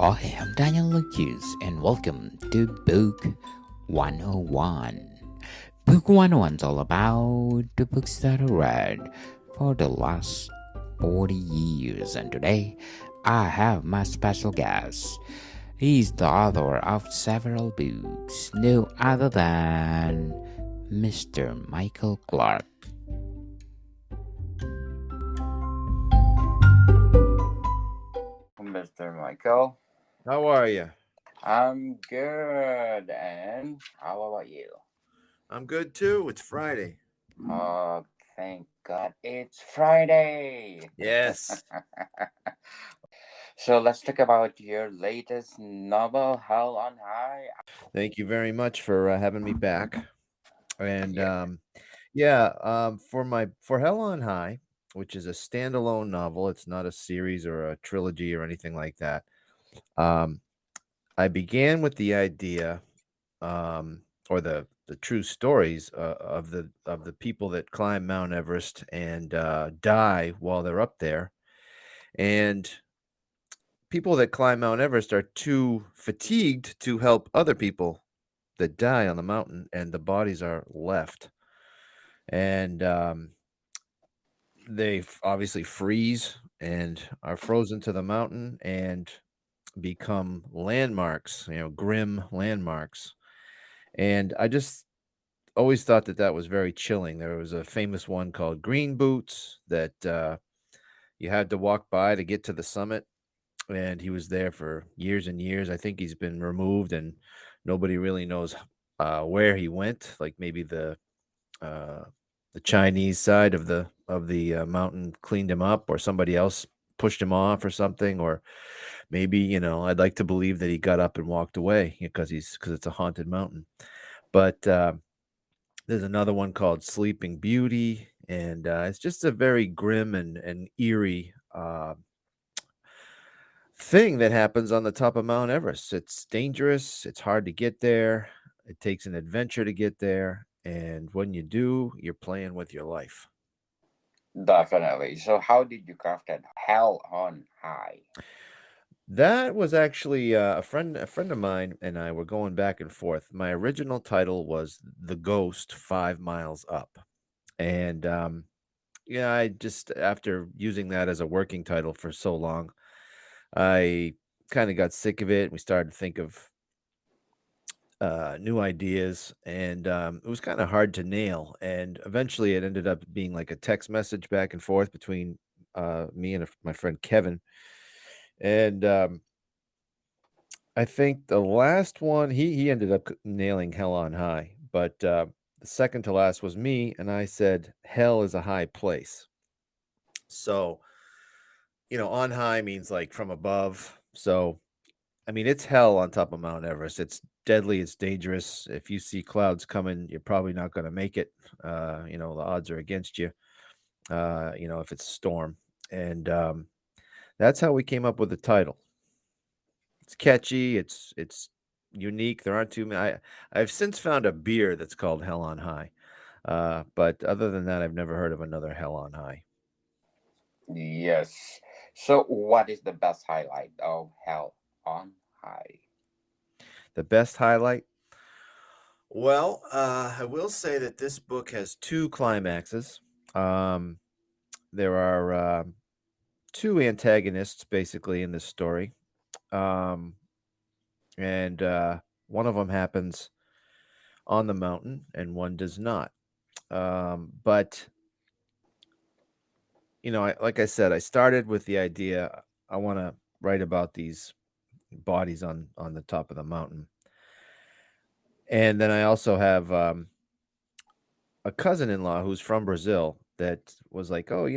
Hi, I'm Daniel Lucas, and welcome to Book 101. Book 101 is all about the books that I read for the last 40 years, and today I have my special guest. He's the author of several books, no other than Mr. Michael Clark. Mr. Michael. How are you? I'm good. And how about you? I'm good too. It's Friday. Oh, thank God it's Friday. Yes. So let's talk about your latest novel, Hell on High. Thank you very much for having me back. And Yeah, for Hell on High, which is a standalone novel, it's not a series or a trilogy or anything like that. Um, I began with the idea, or the true stories of the people that climb Mount Everest and die while they're up there, and people that climb Mount Everest are too fatigued to help other people that die on the mountain, and the bodies are left. And obviously freeze and are frozen to the mountain and become landmarks, grim landmarks. And I just always thought that that was very chilling. There was a famous one called Green Boots that you had to walk by to get to the summit, and he was there for years and years. I think he's been removed, and nobody really knows where he went. Like maybe uh, the Chinese side of the mountain cleaned him up, or somebody else pushed him off, or something, or maybe I'd like to believe that he got up and walked away because it's a haunted mountain. But there's another one called Sleeping Beauty, and it's just a very grim and eerie thing that happens on the top of Mount Everest. It's dangerous, it's hard to get there, it takes an adventure to get there, and when you do, you're playing with your life. definitely. So how did you craft that Hell on High? That was actually a friend of mine and I were going back and forth. My original title was The Ghost 5 Miles Up. And yeah, I just after using that as a working title for so long, I kind of got sick of it. We started to think of new ideas, and it was kind of hard to nail. And eventually, it ended up being like a text message back and forth between me and my friend Kevin. And I think the last one he ended up nailing Hell on High, but the second to last was me, and I said Hell is a high place. So on high means like from above. So I mean, it's hell on top of Mount Everest. It's deadly, it's dangerous. If you see clouds coming, you're probably not gonna make it. The odds are against you, if it's a storm. And that's how we came up with the title. It's catchy, it's unique. There aren't too many. I've since found a beer that's called Hell on High. But other than that, I've never heard of another Hell on High. Yes. So what is the best highlight of Hell on High? The best highlight? Well, I will say that this book has two climaxes. Um, there are two antagonists basically in this story, um, and one of them happens on the mountain, and one does not. But like I said, I started with the idea I want to write about these bodies on the top of the mountain, and then I also have a cousin-in-law who's from Brazil that was like, oh,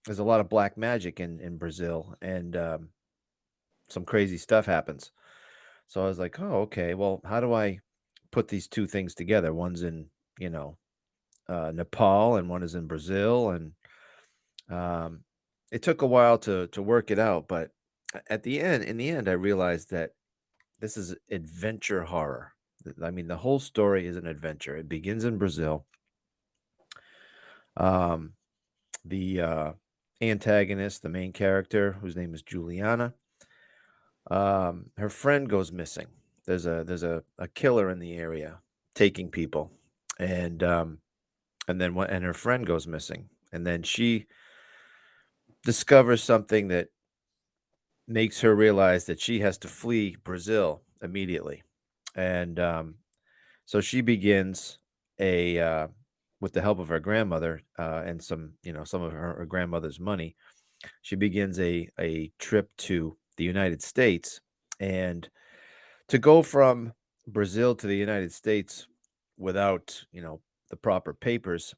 there's a lot of black magic in Brazil, and some crazy stuff happens. So I was like, "Oh, okay. Well, how do I put these two things together? One's in, you know, Nepal, and one is in Brazil." And um, it took a while to work it out, but in the end, I realized that this is adventure horror. I mean, the whole story is an adventure. It begins in Brazil. Um, the antagonist, the main character, whose name is Juliana, Her friend goes missing. There's a killer in the area taking people, and and her friend goes missing, and then she discovers something that makes her realize that she has to flee Brazil immediately, and so she begins a with the help of her grandmother and some of her grandmother's money. She begins a trip to the United States, and to go from Brazil to the United States without the proper papers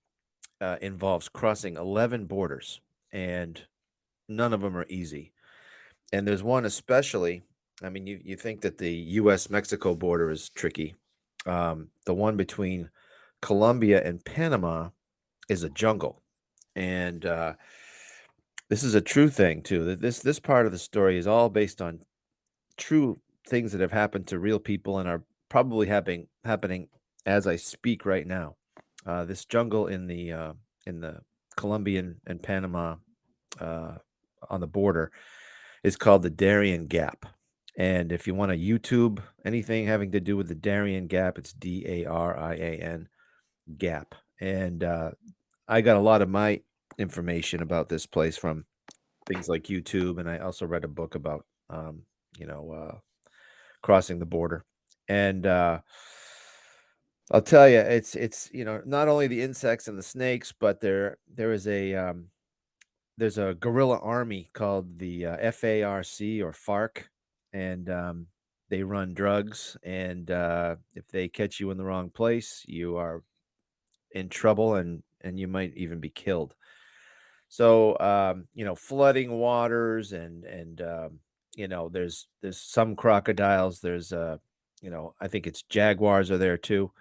involves crossing 11 borders, and none of them are easy. And there's one especially. I mean, you think that the U.S. Mexico border is tricky. The one between Colombia and Panama is a jungle, and this is a true thing too. That this part of the story is all based on true things that have happened to real people and are probably happening as I speak right now. This jungle in the Colombian and Panama uh, on the border is called the Darien Gap. And if you want to YouTube anything having to do with the Darien Gap, it's Darian Gap. And I got a lot of my information about this place from things like YouTube, and I also read a book about you know crossing the border. And I'll tell you, it's not only the insects and the snakes, but there's a guerrilla army called the FARC or FARC, and they run drugs. And if they catch you in the wrong place, you are in trouble, and you might even be killed. So flooding waters, and there's some crocodiles. There's I think it's jaguars are there too.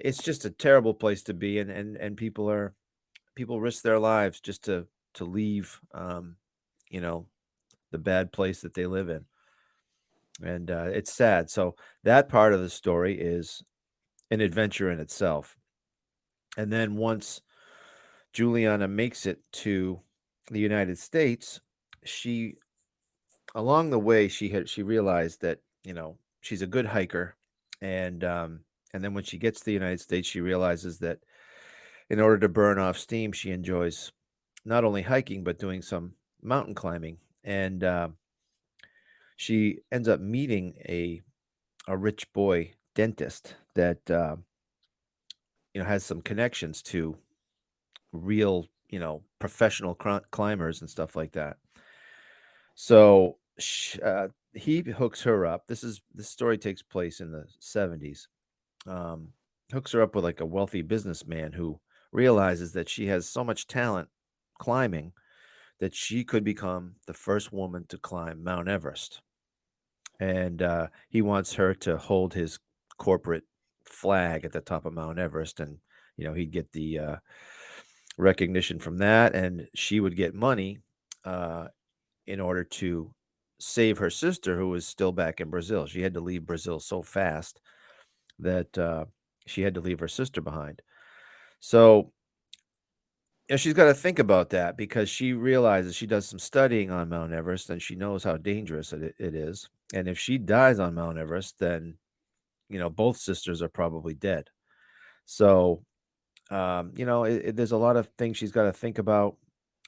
It's just a terrible place to be, and people risk their lives just to leave you know the bad place that they live in, and it's sad. So that part of the story is an adventure in itself. And then once Juliana makes it to the United States, she along the way she realized that she's a good hiker, and then when she gets to the United States, she realizes that in order to burn off steam, she enjoys not only hiking but doing some mountain climbing, and she ends up meeting a rich boy dentist that has some connections to real professional climbers and stuff like that. So he hooks her up. This story takes place in the 70s. Um, Hooks her up with like a wealthy businessman who realizes that she has so much talent climbing that she could become the first woman to climb Mount Everest. And he wants her to hold his corporate flag at the top of Mount Everest, and he'd get the recognition from that, and she would get money uh, in order to save her sister, who was still back in Brazil. She had to leave Brazil so fast that she had to leave her sister behind. So she's got to think about that, because she realizes she does some studying on Mount Everest, and she knows how dangerous it is. And if she dies on Mount Everest, then both sisters are probably dead. So there's a lot of things she's got to think about,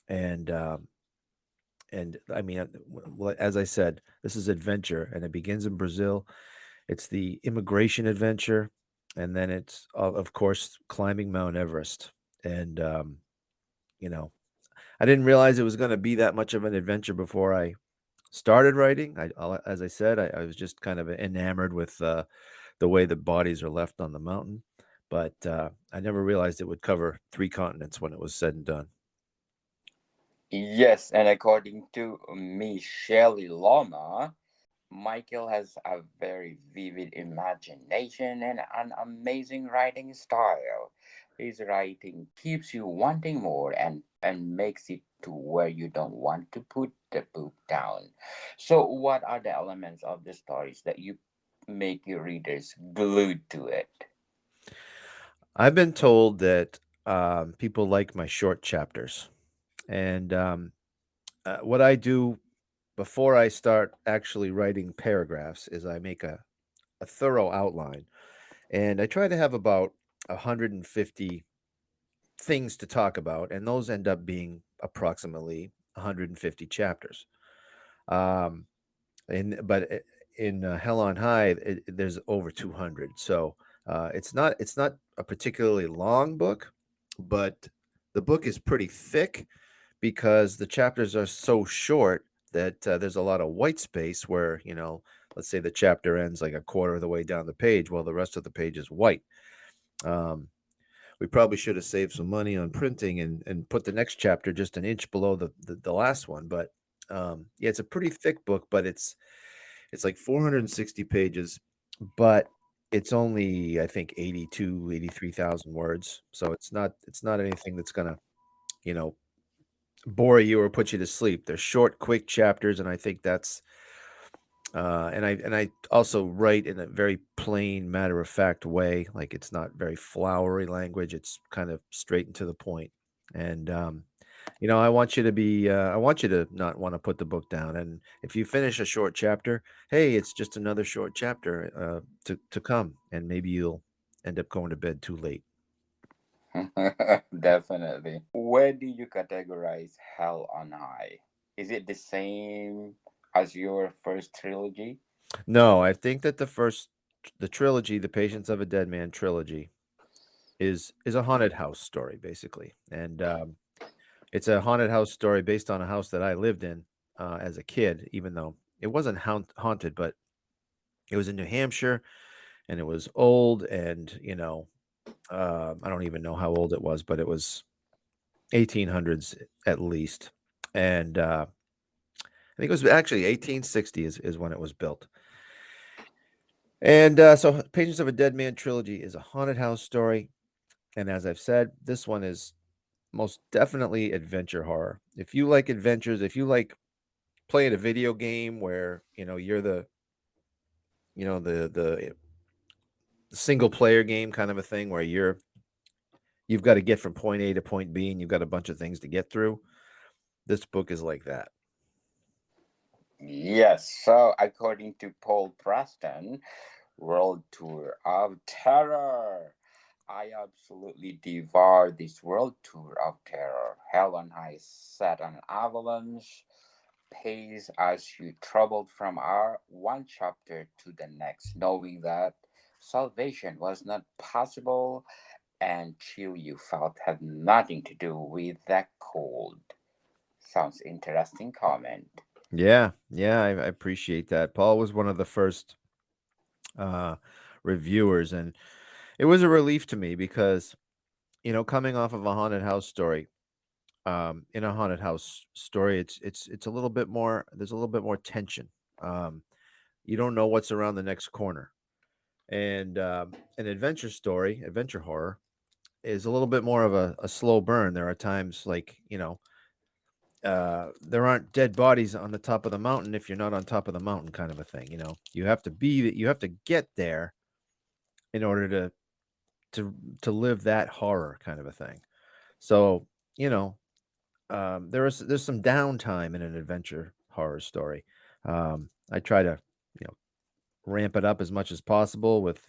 and I mean, as I said, this is adventure, and it begins in Brazil. It's the immigration adventure, and then it's of course climbing Mount Everest. And you know, I didn't realize it was going to be that much of an adventure before I started writing. As I said, I was just kind of enamored with the way the bodies are left on the mountain, but I never realized it would cover 3 continents when it was said and done. Yes, and according to Michelle Loma, Michael has a very vivid imagination and an amazing writing style. His writing keeps you wanting more and makes it to where you don't want to put the book down. So, what are the elements of the stories that you make your readers glued to it? I've been told that people like my short chapters, and what I do before I start actually writing paragraphs is I make a thorough outline, and I try to have about 150 things to talk about, and those end up being approximately 150 chapters. Um, but in Hell on High, there's over 200. So it's not a particularly long book, but the book is pretty thick because the chapters are so short that there's a lot of white space where, let's say the chapter ends like a quarter of the way down the page, while the rest of the page is white. Um, we probably should have saved some money on printing and put the next chapter just an inch below the last one. But yeah, it's a pretty thick book, but it's like 460 pages, but it's only, I think, 83,000 words. So it's not anything that's gonna, you know, bore you or put you to sleep. They're short, quick chapters, and I think that's and I also write in a very plain, matter of fact way. Like it's not very flowery language. It's kind of straight and to the point. And I want you to be I want you to not want to put the book down. And if you finish a short chapter, hey, it's just another short chapter to come, and maybe you'll end up going to bed too late. Definitely. Where do you categorize Hell on High? Is it the same as your first trilogy? No, I think that the trilogy, the Patience of a Dead Man trilogy, is a haunted house story basically, and it's a haunted house story based on a house that I lived in as a kid, even though it wasn't haunted, but it was in New Hampshire and it was old, and I don't even know how old it was, but it was 1800s at least, and I think it was actually 1860 is when it was built. And so, Patience of a Dead Man trilogy is a haunted house story, and as I've said, this one is most definitely adventure horror. If you like adventures, if you like playing a video game where you're the single player game kind of a thing where you've got to get from point A to point B and you've got a bunch of things to get through, this book is like that. Yes, so according to Paul Preston, World Tour of Terror. I absolutely devour this World Tour of Terror. Hell on High set an avalanche pace as you traveled from our one chapter to the next, knowing that salvation was not possible and chill you felt had nothing to do with the cold. Sounds interesting comment. Yeah, I appreciate that. Paul was one of the first uh reviewers, and it was a relief to me because coming off of a haunted house story, in a haunted house story, it's a little bit more, there's a little bit more tension. um you don't know what's around the next corner, and an adventure horror is a little bit more of a slow burn. There are times like, there aren't dead bodies on the top of the mountain if you're not on top of the mountain, kind of a thing. You have to get there in order to live that horror, kind of a thing. So, you know, there's some downtime in an adventure horror story. I try to, you know, ramp it up as much as possible with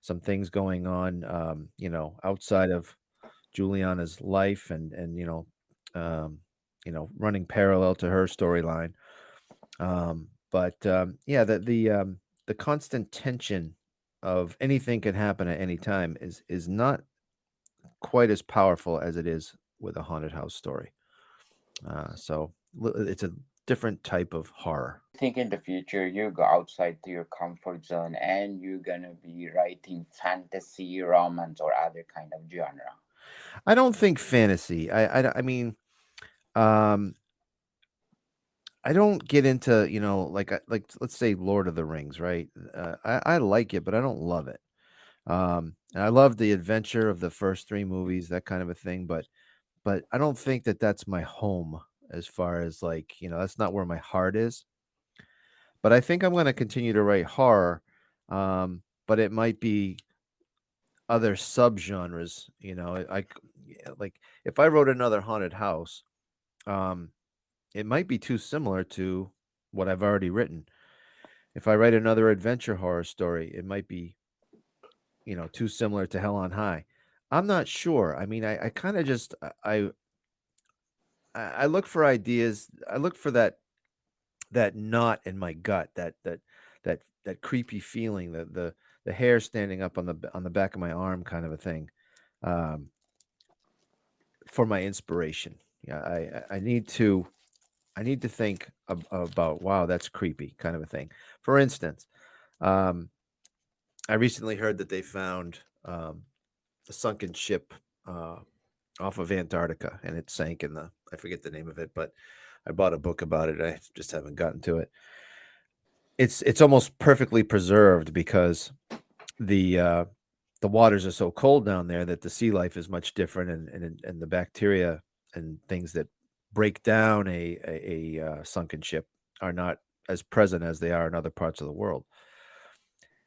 some things going on, outside of Juliana's life, and um, running parallel to her storyline. But yeah, the constant tension of anything can happen at any time is not quite as powerful as it is with a haunted house story. So it's a different type of horror. Think in the future you go outside to your comfort zone and you're gonna be writing fantasy, romance, or other kind of genre. I don't think fantasy. I mean, um, I don't get into, like let's say Lord of the Rings, right? I like it, but I don't love it. And I love the adventure of the first three movies, that kind of a thing. But I don't think that that's my home, as far as, like, that's not where my heart is. But I think I'm going to continue to write horror. But it might be other subgenres. Yeah, like if I wrote another haunted house, um, it might be too similar to what I've already written. If I write another adventure horror story, it might be, too similar to Hell on High. I'm not sure. I mean, I kind of just I look for ideas. I look for that knot in my gut, that creepy feeling, the hair standing up on the back of my arm, kind of a thing, um, for my inspiration. Yeah, I need to think about, wow, that's creepy, kind of a thing. For instance, um, I recently heard that they found a sunken ship uh, off of Antarctica, and it sank in the, I forget the name of it, but I bought a book about it. I just haven't gotten to it. It's almost perfectly preserved because the uh, the waters are so cold down there that the sea life is much different, and the bacteria and things that break down a sunken ship are not as present as they are in other parts of the world.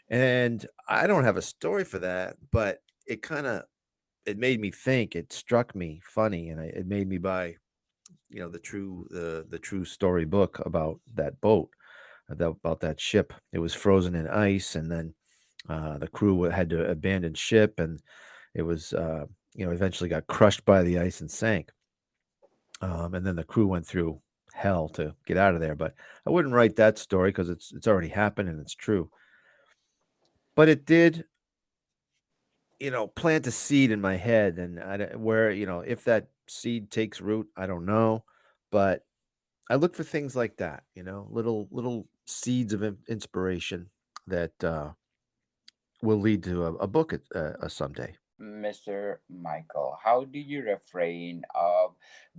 And I don't have a story for that, but it made me think. It struck me funny, and it made me buy, the true story book about that boat, about that ship. It was frozen in ice, and then the crew had to abandon ship, and it was, eventually got crushed by the ice and sank. And then the crew went through hell to get out of there. But I wouldn't write that story because it's already happened and it's true. But it did, plant a seed in my head, and where, if that seed takes root, I don't know. But I look for things like that, little seeds of inspiration that will lead to a book someday. Mr. Michael, how do you refrain of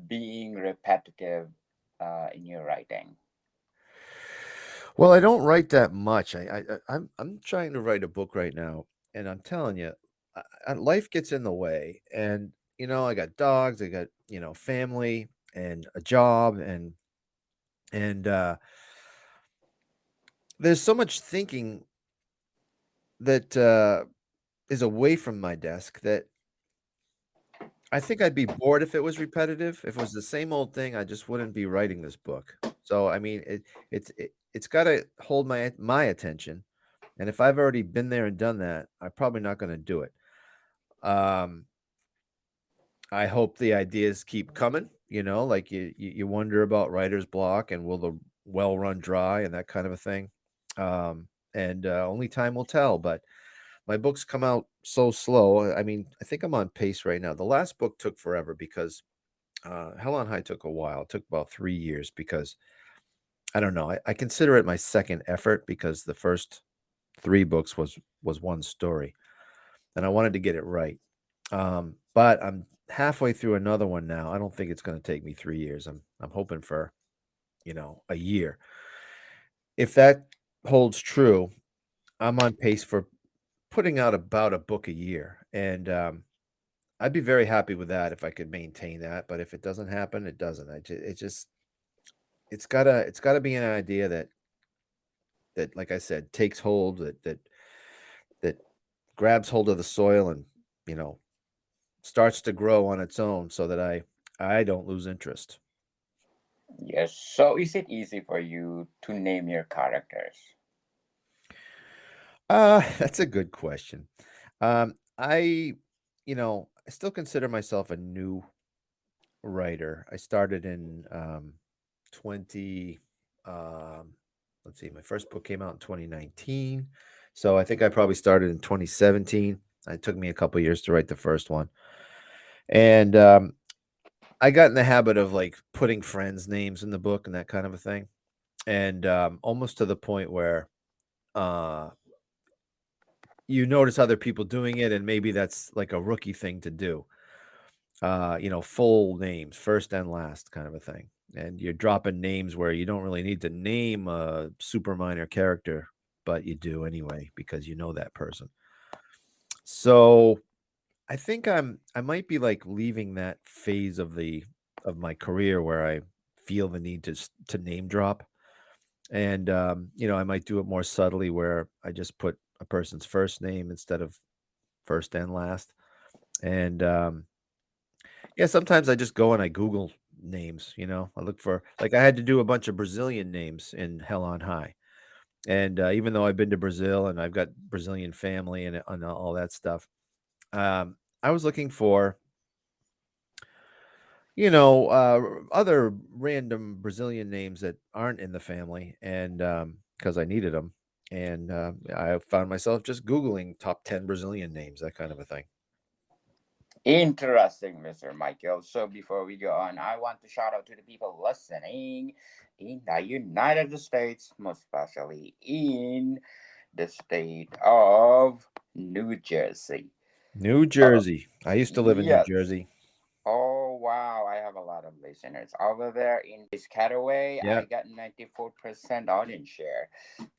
being repetitive in your writing? Well, I don't write that much. I'm trying to write a book right now, and I'm telling you, life gets in the way. And I got dogs, I got family, and a job, and there's so much thinking that is away from my desk that I think I'd be bored if it was repetitive. If it was the same old thing, I just wouldn't be writing this book. So I mean, it's got to hold my attention, and if I've already been there and done that, I'm probably not going to do it. Um, I hope the ideas keep coming. Like you wonder about writer's block, and will the well run dry, and that kind of a thing. And only time will tell. But my books come out so slow. I mean, I think I'm on pace right now. The last book took forever because Hell on High took a while. It took about 3 years because I don't know. I consider it my second effort because the first three books was one story, and I wanted to get it right. But I'm halfway through another one now. I don't think it's going to take me 3 years. I'm hoping for a year. If that holds true, I'm on pace for putting out about a book a year, and I'd be very happy with that if I could maintain that. But if it doesn't happen, it doesn't. It's gotta be an idea that, like I said, takes hold, that grabs hold of the soil, and you know starts to grow on its own, so that I don't lose interest. Yes. So, is it easy for you to name your characters? That's a good question. I still consider myself a new writer. I started in 20 um let's see, my first book came out in 2019. So I think I probably started in 2017. It took me a couple years to write the first one. And I got in the habit of like putting friends' names in the book and that kind of a thing. And almost to the point where uh you notice other people doing it, and maybe that's like a rookie thing to do. Full names, first and last kind of a thing. And you're dropping names where you don't really need to name a super minor character, but you do anyway because you know that person. So I think I might be like leaving that phase of my career where I feel the need to name drop. And I might do it more subtly where I just put a person's first name instead of first and last. And yeah, sometimes I just go and I Google names. I look for, like, I had to do a bunch of Brazilian names in Hell on High. And even though I've been to Brazil and I've got Brazilian family and all that stuff, I was looking for, other random Brazilian names that aren't in the family, and because I needed them. And I found myself just Googling top 10 Brazilian names, that kind of a thing. Interesting, Mr. Michael. So before we go on, I want to shout out to the people listening in the United States, most especially in the state of New Jersey. New Oh, Jersey. I used to live in New yes. Jersey. Oh wow, I have a lot of listeners over there in Piscataway. Yeah. I got 94% audience share.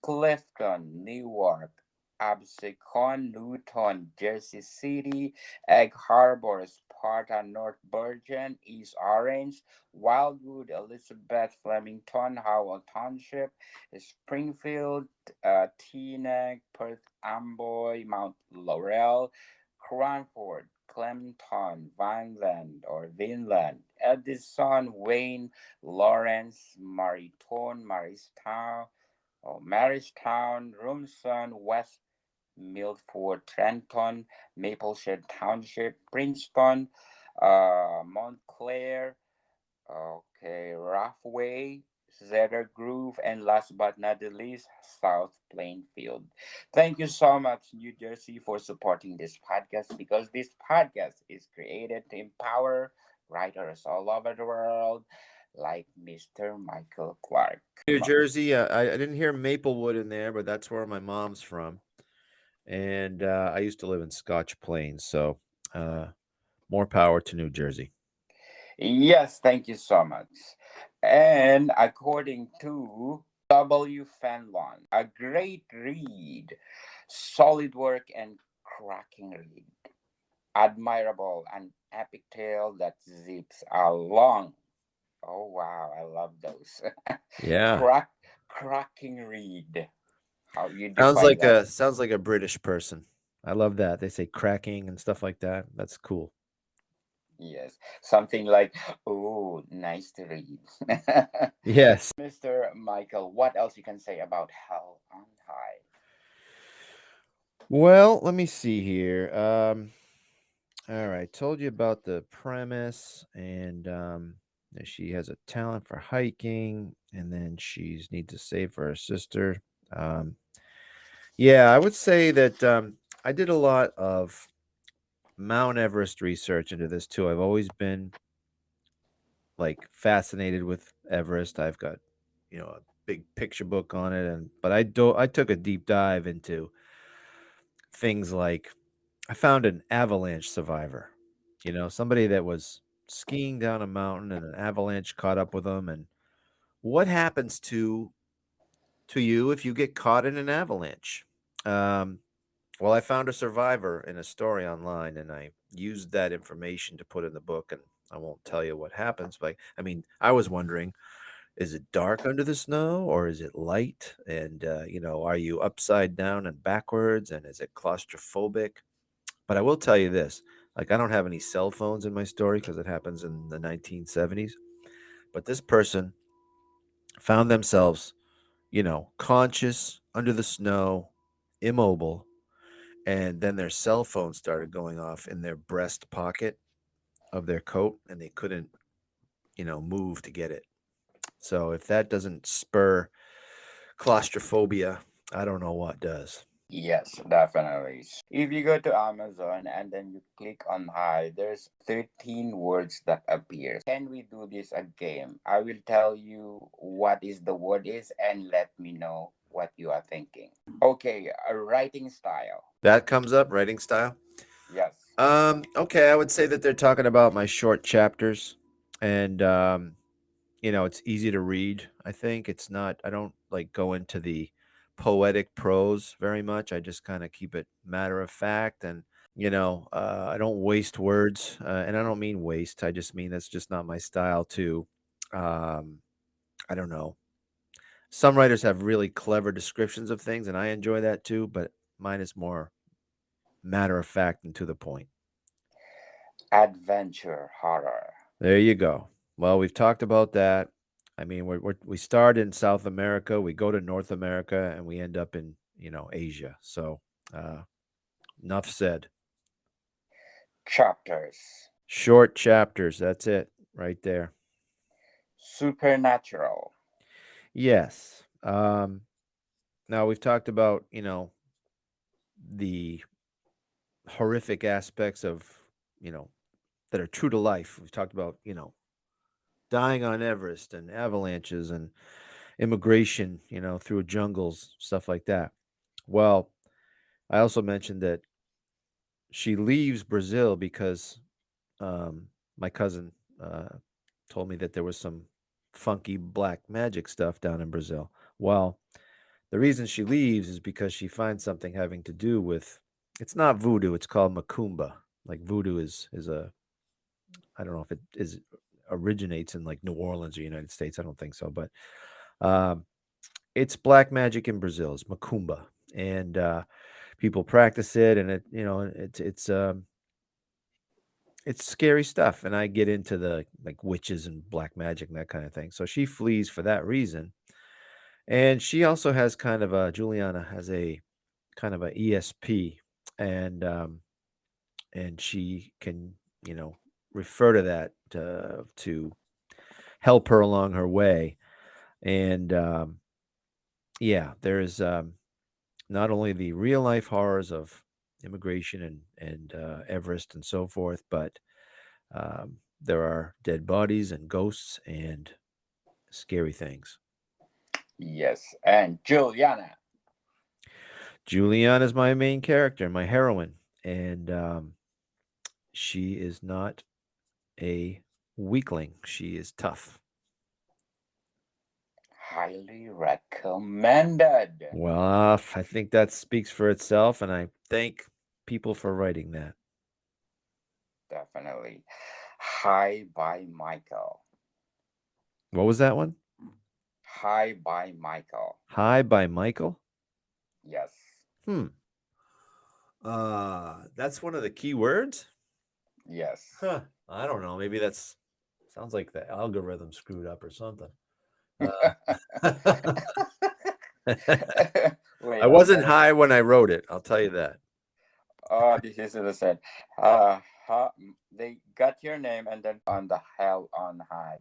Clifton, Newark, Absecon, Newton, Jersey City, Egg Harbor, Sparta, North Bergen, East Orange, Wildwood, Elizabeth, Flemington, Howell Township, Springfield, Teaneck, Perth Amboy, Mount Laurel, Cranford, Clemton, Vineland or Vinland, Edison, Wayne, Lawrence, Mariton, Maristown, Marystown, Rumson, West Milford, Trenton, Mapleshade Township, Princeton, Montclair, okay, Roughway, Cedar Grove, and last but not the least, South Plainfield. Thank you so much, New Jersey, for supporting this podcast because this podcast is created to empower writers all over the world like Mr. Michael Clark. New Jersey. I didn't hear Maplewood in there, but that's where my mom's from. And I used to live in Scotch Plains, so more power to New Jersey. Yes, thank you so much. And according to W. Fenlon, a great read, solid work, and cracking read. Admirable and epic tale that zips along. Oh wow, I love those. Yeah. Crack, cracking read. How you Sounds define like that? a British person. I love that. They say cracking and stuff like that. That's cool. Yes, something like, oh, nice to read. Yes. Mr. Michael, what else you can say about Hell on High? Well, let me see here. All right, told you about the premise, and that she has a talent for hiking, and then she needs to save her sister. Um, yeah, I would say that I did a lot of Mount Everest research into this too. I've always been like fascinated with Everest. I've got, a big picture book on it, but I took a deep dive into things like I found an avalanche survivor, somebody that was skiing down a mountain and an avalanche caught up with them. And what happens to you if you get caught in an avalanche? Um, well, I found a survivor in a story online, and I used that information to put in the book. And I won't tell you what happens, but I mean, I was wondering, is it dark under the snow or is it light? And, are you upside down and backwards? And is it claustrophobic? But I will tell you this, like, I don't have any cell phones in my story because it happens in the 1970s. But this person found themselves, conscious under the snow, immobile. And then their cell phone started going off in their breast pocket of their coat, and they couldn't, move to get it. So if that doesn't spur claustrophobia, I don't know what does. Yes, definitely. If you go to Amazon and then you click on high, there's 13 words that appears. Can we do this a game? I will tell you what is the word is and let me know what you are thinking. Okay, a writing style. That comes up, writing style. Yes. Okay, I would say that they're talking about my short chapters, and it's easy to read. I think it's not. I don't like go into the poetic prose very much. I just kind of keep it matter of fact, and I don't waste words, and I don't mean waste. I just mean that's just not my style. To, um, I don't know. Some writers have really clever descriptions of things, and I enjoy that too. But mine is more matter of fact and to the point. Adventure horror. There you go. Well, we've talked about that. I mean, we start in South America, we go to North America, and we end up in Asia. So, uh, enough said. Chapters. Short chapters. That's it, right there. Supernatural. Yes. Now we've talked about the horrific aspects of you know that are true to life. We've talked about dying on Everest and avalanches and immigration, through jungles, stuff like that. Well, I also mentioned that she leaves Brazil because my cousin told me that there was some funky black magic stuff down in Brazil. Well, the reason she leaves is because she finds something having to do with it's not voodoo, it's called macumba. Like voodoo is a I don't know if it is originates in like New Orleans or United States. I don't think so, but um, it's black magic in Brazil. It's macumba, and people practice it, and it's scary stuff. And I get into the like witches and black magic and that kind of thing. So she flees for that reason, and she also has kind of a Juliana has a kind of a ESP, and and she can refer to that to help her along her way. And yeah, there's not only the real life horrors of immigration and Everest and so forth, but there are dead bodies and ghosts and scary things. Yes. And Juliana. Julianne is my main character, my heroine, and she is not a weakling. She is tough. Highly recommended. Well, I think that speaks for itself, and I thank people for writing that. Definitely. Hi by Michael. What was that one? Hi by Michael. Hi by Michael. Yes. Hmm. That's one of the key words. Yes. Huh. I don't know. Maybe that's sounds like the algorithm screwed up or something. Wait, I I'm wasn't gonna. high when I wrote it. I'll tell you that. Oh, this is the said. They got your name and then on the hell on high.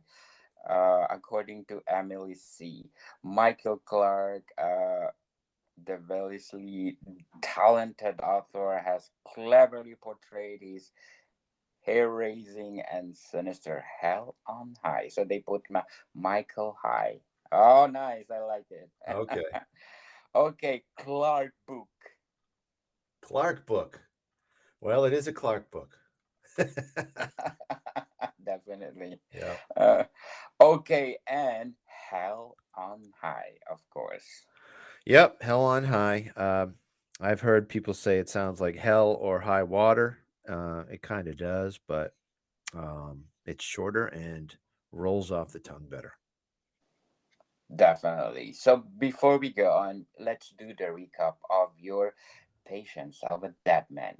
According to Emily C. Michael Clark, the devilishly talented author, has cleverly portrayed his hair-raising and sinister hell on high. So they put Michael High. Oh, nice! I like it. Okay. Okay, Clark book. Clark book. Well, it is a Clark book. Definitely. Yeah. Okay, and Hell on High, of course. Yep. Hell on high. I've heard people say it sounds like hell or high water. It kind of does, but it's shorter and rolls off the tongue better. Definitely. So before we go on, let's do the recap of your Patience of a Dead Man.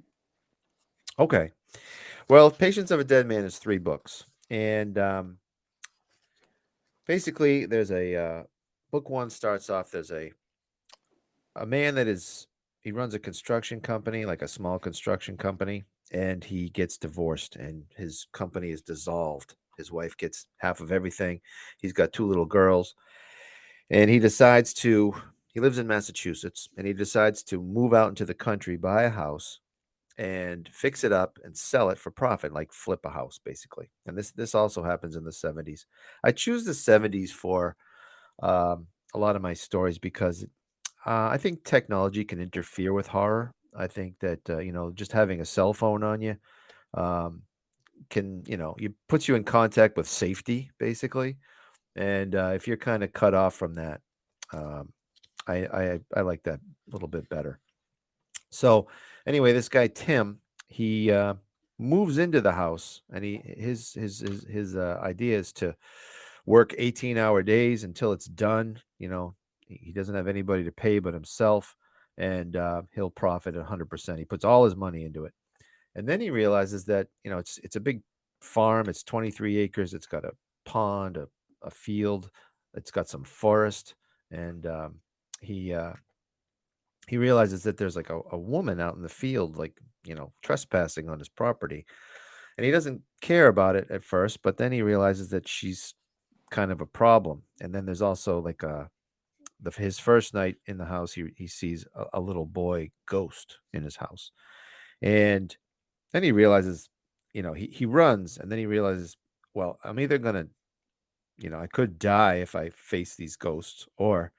Okay. Well, Patience of a Dead Man is 3 books. And basically, there's book one starts off, there's a man he runs a construction company, like a small construction company, and he gets divorced and his company is dissolved. His wife gets half of everything. He's got 2 little girls, and he lives in Massachusetts, and he decides to move out into the country, buy a house, and fix it up and sell it for profit, like flip a house, basically. And this also happens in the 70s. I choose the 70s for a lot of my stories because I think technology can interfere with horror. I think that just having a cell phone on you can you puts you in contact with safety, basically. And if you're kind of cut off from that, um, I like that a little bit better. So anyway, this guy Tim, he moves into the house, and his idea is to work 18-hour days until it's done. He doesn't have anybody to pay but himself, and he'll profit 100%. He puts all his money into it, and then he realizes that it's a big farm. It's 23 acres. It's got a pond, a field. It's got some forest, and he uh, he realizes that there's like a woman out in the field, like, trespassing on his property. And he doesn't care about it at first, but then he realizes that she's kind of a problem. And then there's also like his first night in the house, he sees a little boy ghost in his house. And then he realizes, he runs, and then he realizes, well, I'm either gonna, I could die if I face these ghosts, or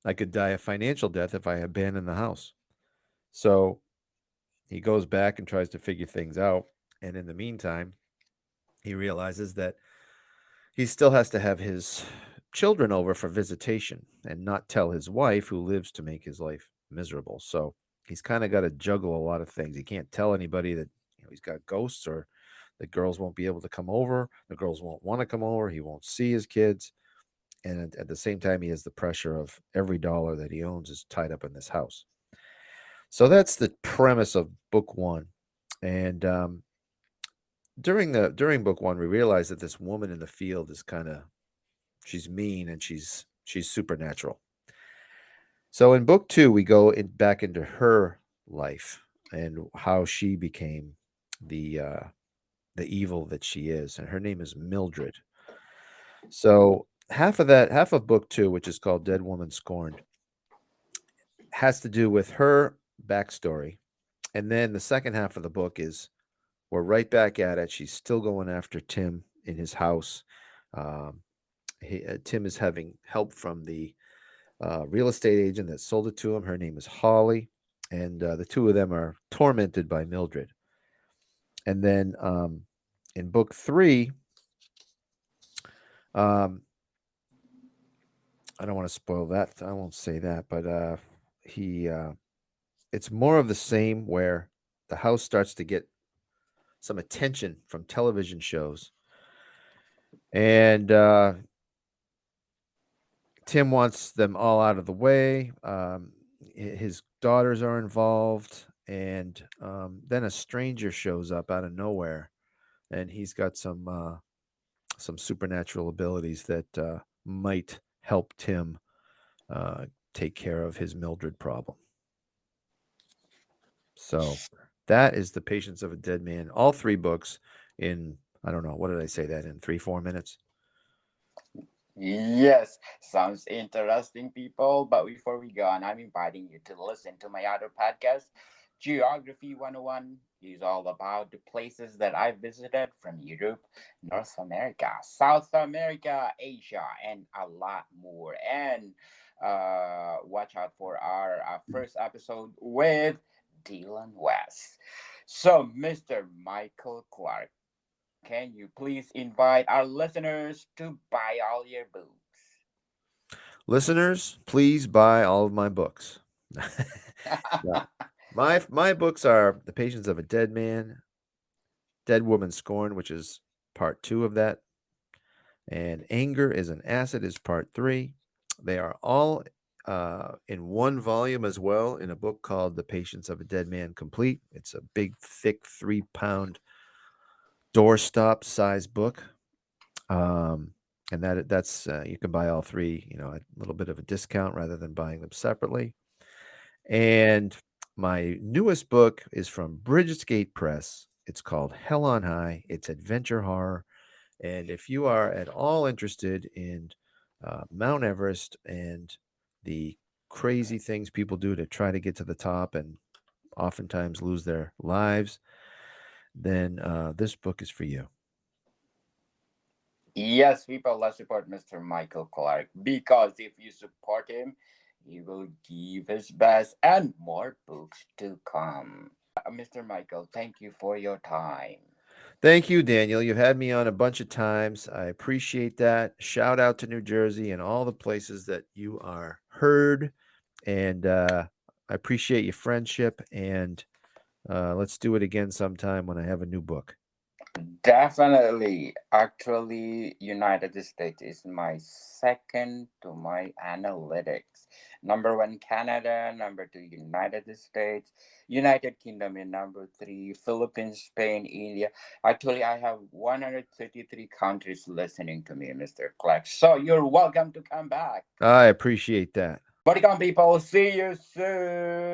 I could die a financial death if I abandon the house. So he goes back and tries to figure things out. And in the meantime, he realizes that he still has to have his children over for visitation and not tell his wife, who lives to make his life miserable. So he's kind of got to juggle a lot of things. He can't tell anybody that he's got ghosts, or the girls won't be able to come over. The girls won't want to come over. He won't see his kids. And at the same time, he has the pressure of every dollar that he owns is tied up in this house. So that's the premise of book one. And during book one, we realize that this woman in the field is she's mean, and she's supernatural. So in book two, we go back into her life and how she became the evil that she is, and her name is Mildred. So half of book two, which is called Dead Woman Scorned, has to do with her backstory, and then the second half of the book is we're right back at it. She's still going after Tim in his house. Tim is having help from the real estate agent that sold it to him. Her name is Holly, and the two of them are tormented by Mildred. And then in book three, I don't want to spoil that. I won't say that, but it's more of the same, where the house starts to get some attention from television shows, and Tim wants them all out of the way. His daughters are involved, and then a stranger shows up out of nowhere, and he's got some supernatural abilities that might help Tim take care of his Mildred problem. So that is The Patience of a Dead Man. All three books in, I don't know, what did I say that in, 3-4 minutes? Yes, sounds interesting, people. But before we go on, I'm inviting you to listen to my other podcast, Geography 101. Is all about the places that I visited from Europe, North America, South America, Asia, and a lot more. And watch out for our first episode with Dylan West. So, Mr. Michael Clark, can you please invite our listeners to buy all your books? Listeners, please buy all of my books. Yeah. My books are The Patience of a Dead Man, Dead Woman Scorned, which is part 2 of that, and Anger is an Acid is part 3. They are all in one volume as well, in a book called The Patience of a Dead Man Complete. It's a big, thick, 3-pound doorstop size book. And that's you can buy all three, at a little bit of a discount rather than buying them separately. And my newest book is from Bridget's Gate Press. It's called Hell on High. It's adventure horror. And if you are at all interested in Mount Everest and the crazy things people do to try to get to the top and oftentimes lose their lives, then this book is for you. Yes, people, let's support Mr. Michael Clark, because if you support him, he will give his best and more books to come. Mr. Michael, thank you for your time. Thank you, Daniel. You've had me on a bunch of times. I appreciate that. Shout out to New Jersey and all the places that you are heard. And I appreciate your friendship. And let's do it again sometime when I have a new book. Definitely. Actually, United States is my second to my analytics. Number one, Canada. Number two, United States. United Kingdom in number three. Philippines, Spain, India. Actually, I have 133 countries listening to me, Mr. Clark. So you're welcome to come back. I appreciate that. Welcome, people. See you soon.